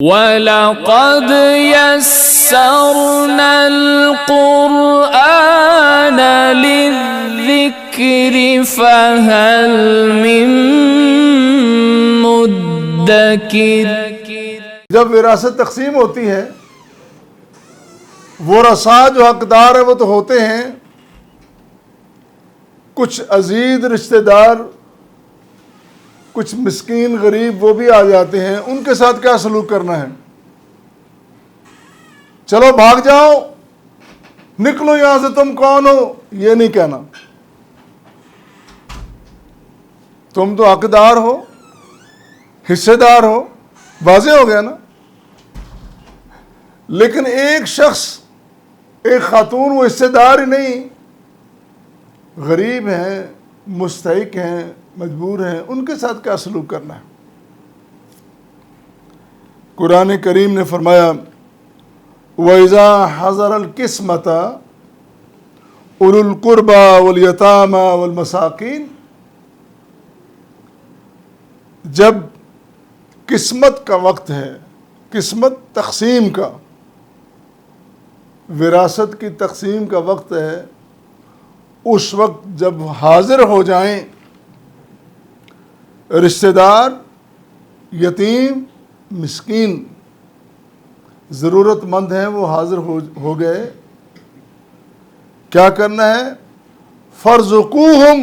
वलक़द यस्सरनल क़ुरआन लिज़्ज़िक्रि फ़हल मिन मुद्दकिर। जब विरासत तकसीम होती है, वो रसा जो हकदार है वो तो होते हैं, कुछ अजीज रिश्तेदार, कुछ मिस्कीन गरीब वो भी आ जाते हैं। उनके साथ क्या सलूक करना है? चलो भाग जाओ, निकलो यहां से, तुम कौन हो, ये नहीं कहना। तुम तो हकदार हो, हिस्सेदार हो, वाज़ेह हो गया ना। लेकिन एक शख्स, एक खातून, वो हिस्सेदार ही नहीं, गरीब हैं, मुस्तहिक हैं, मजबूर हैं, उनके साथ क्या सलूक करना है? कुरान करीम ने फरमाया, वइज़ा हज़रल किस्मता उलुल कुर्बा वल यतामा वल मसाकीन। जब किस्मत का वक्त है, किस्मत तकसीम का, विरासत की तकसीम का वक्त है, उस वक्त जब हाजिर हो जाएं रिश्तेदार, यतीम, मिस्कीन, ज़रूरतमंद हैं, वो हाजिर हो गए, क्या करना है? फ़र्ज़ुक़ूहुम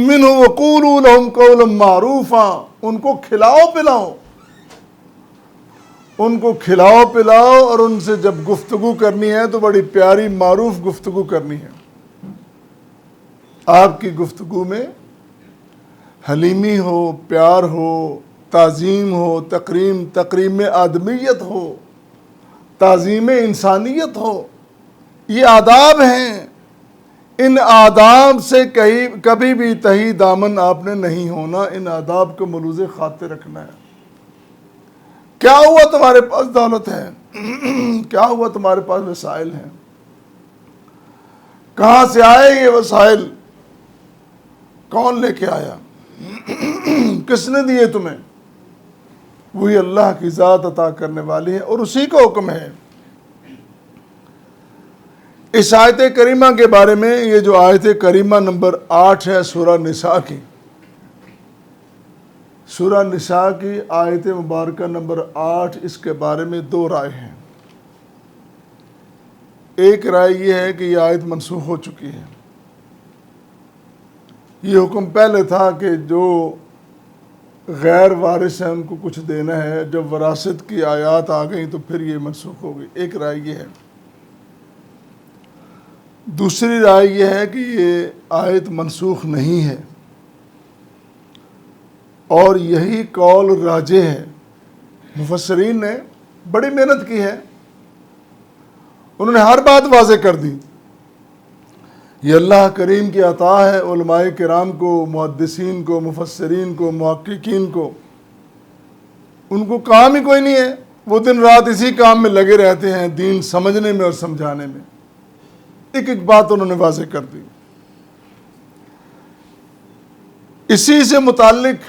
मिन्हु वक़ूलू लहुम क़ौलन मारूफ़ा। उनको खिलाओ पिलाओ, उनको खिलाओ पिलाओ, और उनसे जब गुफ्तगू करनी है तो बड़ी प्यारी मारूफ गुफ्तगू करनी है। आपकी गुफ्तगू में हलीमी हो, प्यार हो, ताज़ीम हो, तकरीम में आदमियत हो, ताज़ीम इंसानियत हो। ये आदाब हैं। इन आदाब से कभी भी तही दामन आपने नहीं होना। इन आदाब को मलूज़े खातिर रखना है। क्या हुआ तुम्हारे पास दौलत है, क्या हुआ तुम्हारे पास वसाइल हैं, कहाँ से आए ये वसाइल, कौन लेके आया, किसने दिए तुम्हें? वही अल्लाह की ज़ात अता करने वाली है और उसी का हुक्म है। इस आयत करीमा के बारे में, ये जो आयत करीमा नंबर 8 है सूरह निसा की, सूरह निसा की आयत मुबारक नंबर 8, इसके बारे में दो राय हैं। एक राय ये है कि यह आयत मनसूख हो चुकी है। ये हुक्म पहले था कि जो गैर वारिस हैं उनको कुछ देना है। जब वरासत की आयत आ गई तो फिर ये मनसूख हो गई। एक राय ये है। दूसरी राय ये है कि ये आयत मनसूख नहीं है, और यही कौल राजे है। मुफस्सरीन ने बड़ी मेहनत की है, उन्होंने हर बात वाज़ेह कर दी। ये अल्लाह करीम की अता है उलमाए किराम को, मुहद्दिसीन को, मुफस्सरीन को, मुहक्किकीन को। उनको काम ही कोई नहीं है, वो दिन रात इसी काम में लगे रहते हैं, दीन समझने में और समझाने में। एक एक बात उन्होंने वाज़ेह कर दी। इसी से मुताल्लिक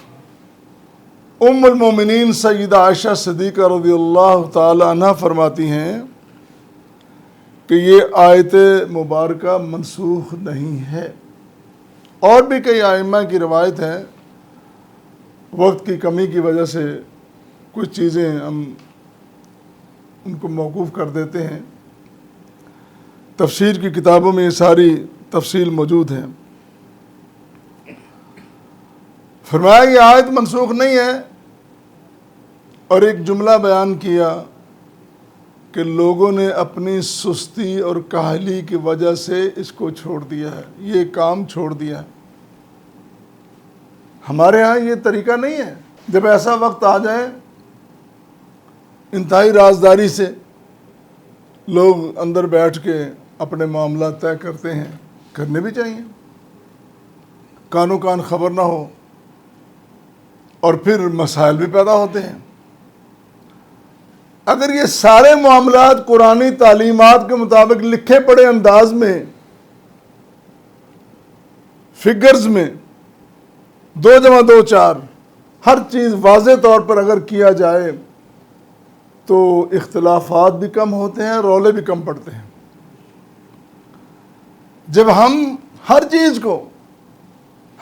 उम्मुल मोमिनीन सय्यदा आयशा सिद्दीक़ा रज़ियल्लाहु ताला अन्हा फरमाती हैं कि ये आयत मुबारक मनसूख नहीं है। और भी कई आइम्मा की रवायत है। वक्त की कमी की वजह से कुछ चीज़ें हम उनको मौकूफ़ कर देते हैं। तफसीर की किताबों में ये सारी तफसील मौजूद है। फरमाया ये आयत मनसूख नहीं है, और एक जुमला बयान किया कि लोगों ने अपनी सुस्ती और काहली की वजह से इसको छोड़ दिया है, ये काम छोड़ दिया है। हमारे यहाँ ये तरीका नहीं है। जब ऐसा वक्त आ जाए, इंतहाई राजदारी से लोग अंदर बैठ के अपने मामला तय करते हैं। करने भी चाहिए, कानो कान खबर ना हो, और फिर मसाइल भी पैदा होते हैं। अगर ये सारे मामलात कुरानी तालीमात के मुताबिक लिखे पड़े अंदाज में, फिगर्स में 2 + 2 = 4, हर चीज़ वाज़े तौर पर अगर किया जाए तो इख्तिलाफात भी कम होते हैं, रौले भी कम पड़ते हैं। जब हम हर चीज़ को,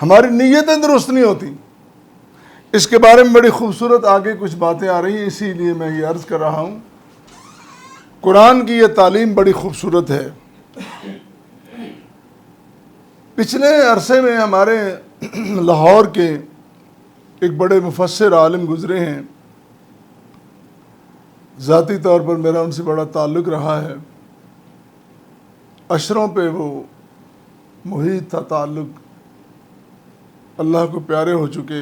हमारी नीयतें दुरुस्त नहीं होती, इसके बारे में बड़ी खूबसूरत आगे कुछ बातें आ रही हैं, इसीलिए मैं ये अर्ज़ कर रहा हूँ। कुरान की ये तालीम बड़ी खूबसूरत है। पिछले अरसे में हमारे लाहौर के एक बड़े मुफस्सिर आलिम गुज़रे हैं, ज़ाती तौर पर मेरा उनसे बड़ा ताल्लुक़ रहा है। अशरों पे वो मुहीत था ताल्लुक़, अल्लाह को प्यारे हो चुके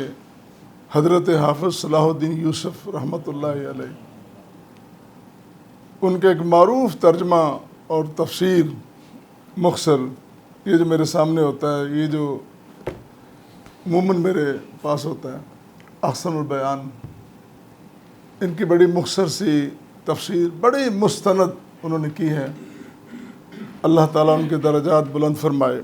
हज़रत हाफ़िज़ सलाहुद्दीन यूसुफ़ रहमतुल्लाहि अलैह। उनका एक मारूफ़ तर्जमा और तफ़सीर मुख्तसर, ये जो मेरे सामने होता है, ये जो मुमन मेरे पास होता है, अहसनुल बयान, इनकी बड़ी मुख्तसर सी तफ़सीर, बड़ी मुस्तनद उन्होंने की है। अल्लाह ताला उनके दर्जात बुलंद फरमाए।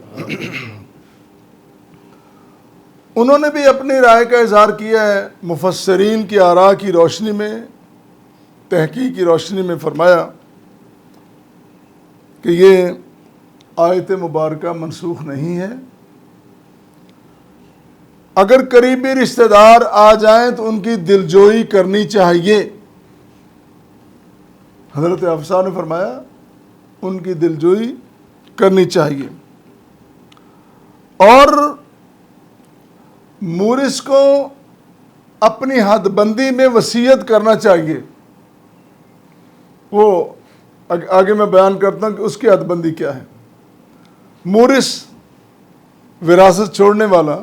उन्होंने भी अपनी राय का इज़हार किया है मुफस्सरीन की आरा की रोशनी में, तहकीक की रोशनी में, फरमाया कि ये आयत मुबारका मनसूख नहीं है। अगर करीबी रिश्तेदार आ जाएं तो उनकी दिलजोई करनी चाहिए। हज़रत हफ्सा ने फरमाया उनकी दिलजोई करनी चाहिए, और मूरिस को अपनी हदबंदी में वसीयत करना चाहिए। वो आगे मैं बयान करता हूँ कि उसकी हदबंदी क्या है। मूरिस विरासत छोड़ने वाला,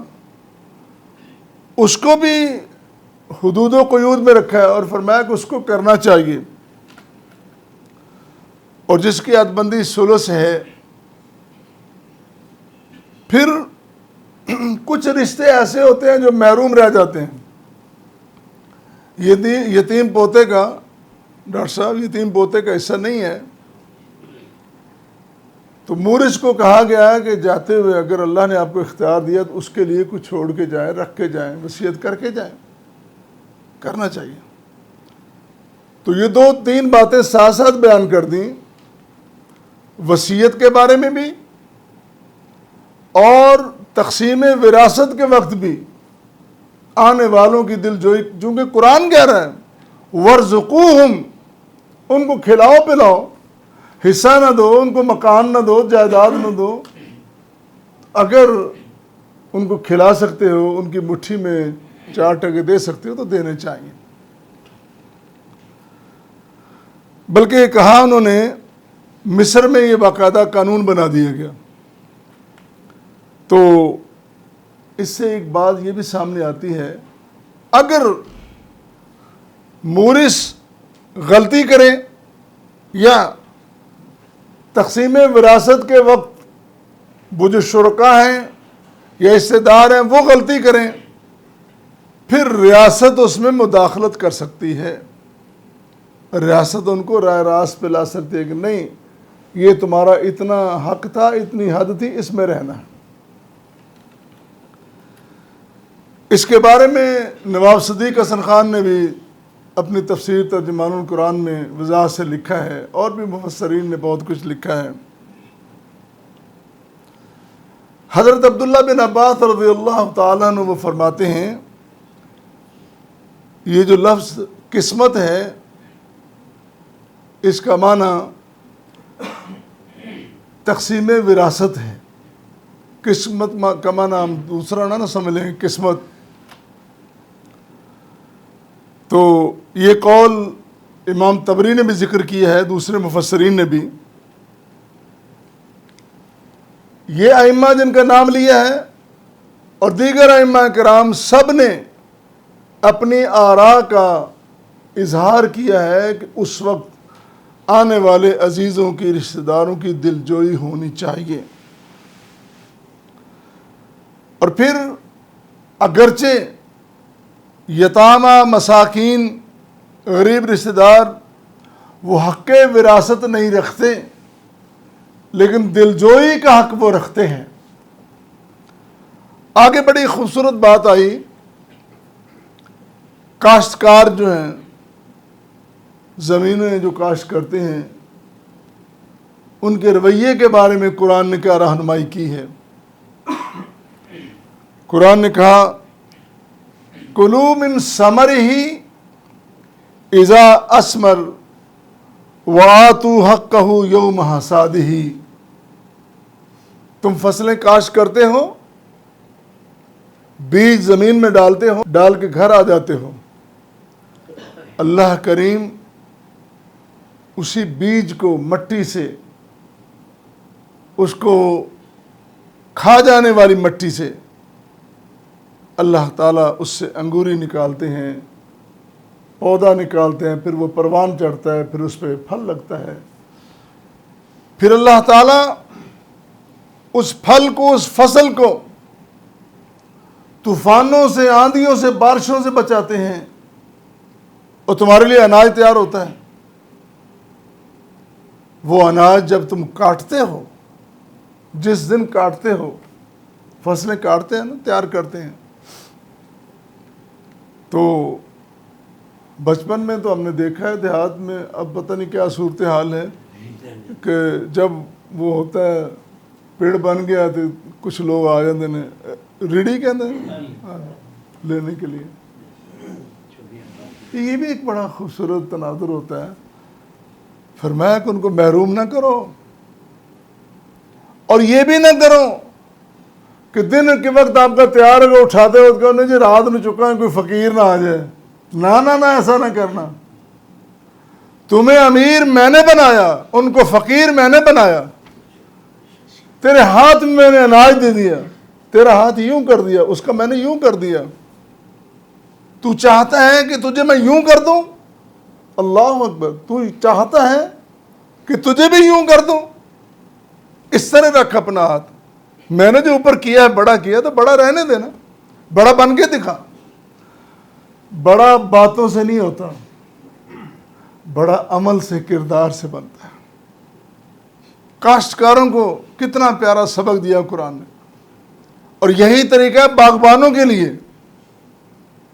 उसको भी हुदूद व क़यूद में रखा है और फरमाया कि उसको करना चाहिए। और जिसकी हदबंदी सुलस है, फिर कुछ रिश्ते ऐसे होते हैं जो महरूम रह जाते हैं। यतीम पोते का, डॉक्टर साहब, यतीम पोते का हिस्सा नहीं है, तो मूरिस को कहा गया है कि जाते हुए अगर अल्लाह ने आपको इख्तियार दिया तो उसके लिए कुछ छोड़ के जाए, रख के जाए, वसीयत करके जाए, करना चाहिए। तो ये दो तीन बातें साथ साथ बयान कर दी, वसीयत के बारे में भी और तक़सीम विरासत के वक्त भी आने वालों की दिलजोई। चूँकि कुरान कह रहा है वर्ज़ुक़ूहुम, उनको खिलाओ पिलाओ, हिस्सा ना दो, उनको मकान ना दो, जायदाद ना दो। अगर उनको खिला सकते हो, उनकी मुट्ठी में 4 टके दे सकते हो तो देने चाहिए। बल्कि कहा उन्होंने, मिस्र में ये बाकायदा कानून बना दिया गया। तो इससे एक बात ये भी सामने आती है, अगर मूरिस गलती करे या तक़सीम विरासत के वक्त वो जो शुरका हैं या हिस्सेदार हैं वो गलती करें, फिर रियासत उसमें मुदाखलत कर सकती है। रियासत उनको राय रास्त पे ला सकती है कि नहीं, ये तुम्हारा इतना हक था, इतनी हद थी, इसमें रहना है। इसके बारे में नवाब सदीक हसन खान ने भी अपनी तफसीर तर्जुमानुल कुरान में वज़ाहत से लिखा है, और भी मुफस्सरीन ने बहुत कुछ लिखा है। हज़रत अब्दुल्ला बिन अब्बास रज़ियल्लाहु ताला अन्हु वो फरमाते हैं, ये जो लफ्ज़ किस्मत है, इसका माना तक़सीम विरासत है। किस्मत का माना हम दूसरा ना समझ लेंगे, किस्मत। तो ये कौल इमाम तबरी ने भी जिक्र किया है, दूसरे मुफस्सरीन ने भी। ये आइम्मा जिनका नाम लिया है और दीगर आइम्मा किराम, सब ने अपनी आरा का इजहार किया है कि उस वक्त आने वाले अजीज़ों की, रिश्तेदारों की दिलजोई होनी चाहिए। और फिर अगरचे यतामा, मसाकीन, गरीब रिश्तेदार वो हक़ विरासत नहीं रखते, लेकिन दिलजोई का हक़ वो रखते हैं। आगे बड़ी खूबसूरत बात आई काश्तकार जो हैं, ज़मीनें जो काश्त करते हैं, उनके रवैये के बारे में कुरान ने क्या रहनुमाई की है। कुरान ने कहा कुलू मिन समरिही इज़ा अस्मर वातू हक़्क़हू यौम हसादिही। तुम फसलें काश्त करते हो, बीज ज़मीन में डालते हो, डाल के घर आ जाते हो, अल्लाह करीम उसी बीज को मट्टी से, उसको खा जाने वाली मट्टी से अल्लाह ताला उससे अंगूरी निकालते हैं, पौधा निकालते हैं, फिर वो परवान चढ़ता है, फिर उस पर फल लगता है। फिर अल्लाह ताला उस फल को, उस फसल को तूफानों से, आंधियों से, बारिशों से बचाते हैं और तुम्हारे लिए अनाज तैयार होता है। वो अनाज जब तुम काटते हो, जिस दिन काटते हो, फसलें काटते हैं ना, तैयार करते हैं, तो बचपन में तो हमने देखा है देहात में, अब पता नहीं क्या सूरत हाल है कि जब वो होता है पेड़ बन गया तो कुछ लोग आ जाते हैं, रीढ़ी कहते हैं, लेने के लिए। ये भी एक बड़ा खूबसूरत तनाजुर होता है। फरमाया कि उनको महरूम ना करो, और ये भी ना करो कि दिन के वक्त आपका तैयार होगा, उठाते हो तो नहीं जी रात में चुका है, कोई फकीर ना आ जाए। ना ना ना, ऐसा ना करना। तुम्हें अमीर मैंने बनाया, उनको फकीर मैंने बनाया। तेरे हाथ में मैंने अनाज दे दिया, तेरा हाथ यूं कर दिया, उसका मैंने यूं कर दिया। तू चाहता है कि तुझे मैं यूं कर दूं? अल्लाह अकबर। तू चाहता है कि तुझे भी यूं कर दूं? इस तरह रख अपना हाथ। मैंने जो ऊपर किया है, बड़ा किया, तो बड़ा रहने देना, बड़ा बन के दिखा। बड़ा बातों से नहीं होता, बड़ा अमल से, किरदार से बनता है। काश्तकारों को कितना प्यारा सबक दिया कुरान ने। और यही तरीका है बागबानों के लिए।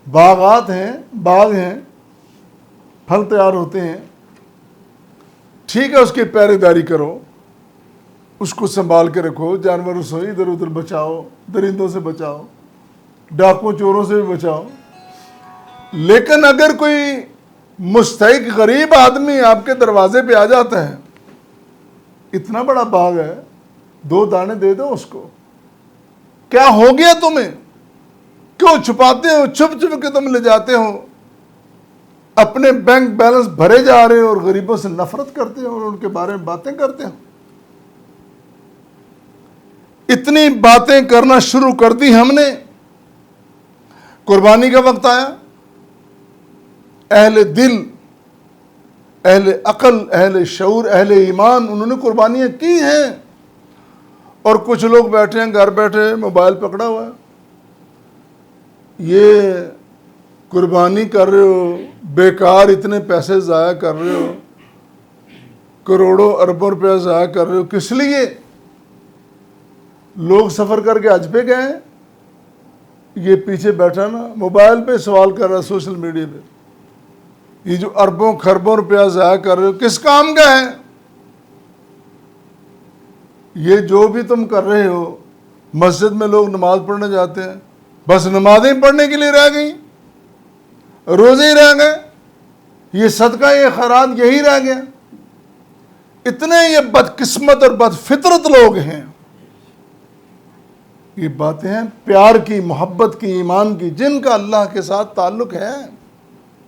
बागात हैं, बाग हैं, फल तैयार होते हैं, ठीक है, उसकी पहरेदारी करो, उसको संभाल के रखो, जानवरों से इधर उधर बचाओ, दरिंदों से बचाओ, डाकुओं चोरों से भी बचाओ। लेकिन अगर कोई मुस्तहिक गरीब आदमी आपके दरवाजे पे आ जाता है, इतना बड़ा बाग है, 2 दाने दे दो उसको। क्या हो गया तुम्हें? क्यों छुपाते हो? छुप छुप के तुम ले जाते हो, अपने बैंक बैलेंस भरे जा रहे हो और गरीबों से नफरत करते हो और उनके बारे में बातें करते हो। इतनी बातें करना शुरू कर दी हमने। कुर्बानी का वक्त आया, अहले दिल, अहले अकल, अहले शऊर, अहले ईमान, उन्होंने कुर्बानियां की हैं। और कुछ लोग बैठे हैं घर बैठे, मोबाइल पकड़ा हुआ है। ये कुर्बानी कर रहे हो, बेकार इतने पैसे ज़ाया कर रहे हो, करोड़ों अरबों रुपया ज़ाया कर रहे हो, किस लिए? लोग सफ़र करके हज पे गए, ये पीछे बैठा ना मोबाइल पे सवाल कर रहा है सोशल मीडिया पे। ये जो अरबों खरबों रुपया ज़ाया कर रहे हो, किस काम का है? ये जो भी तुम कर रहे हो, मस्जिद में लोग नमाज पढ़ने जाते हैं, बस नमाजें पढ़ने के लिए रह गई, रोजे ही रह गए, ये सदका, ये खैरात यही रह गया। इतने ये बदकिस्मत और बदफितरत लोग हैं। ये बातें हैं प्यार की, मोहब्बत की, ईमान की, जिनका अल्लाह के साथ ताल्लुक है,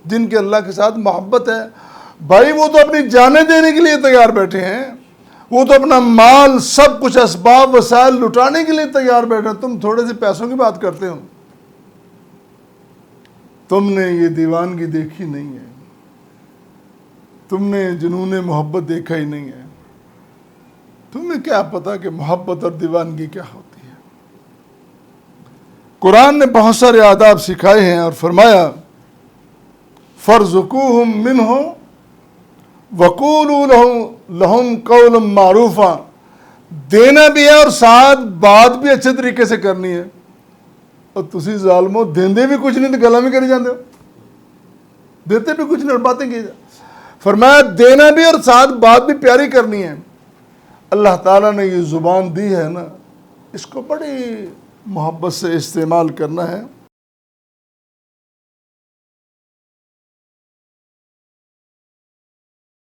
जिनके अल्लाह के साथ मोहब्बत है। भाई वो तो अपनी जानें देने के लिए तैयार बैठे हैं, वो तो अपना माल, सब कुछ, असबाब वसाइल लुटाने के लिए तैयार बैठे हैं। तुम थोड़े से पैसों की बात करते हो। तुमने ये दीवानगी देखी नहीं है, तुमने जुनून मोहब्बत देखा ही नहीं है। तुम्हें क्या पता कि मोहब्बत और दीवानगी क्या होती है। कुरान ने बहुत सारे आदाब सिखाए हैं और फरमाया फर्ज़ुकूहुम मिन्हु वक़ूलू लहुम क़ौलन मारूफ़ा। देना भी है और साथ बात भी अच्छे तरीके से करनी है। और तुसी ज़ालमो देंदे भी कुछ नहीं तो गला में करी जाते हो। देते भी कुछ नहीं और बातें की। फरमाया देना भी और साथ बात भी प्यारी करनी है। अल्लाह ताला ने ये ज़ुबान दी है ना, इसको बड़ी मोहब्बत से इस्तेमाल करना है।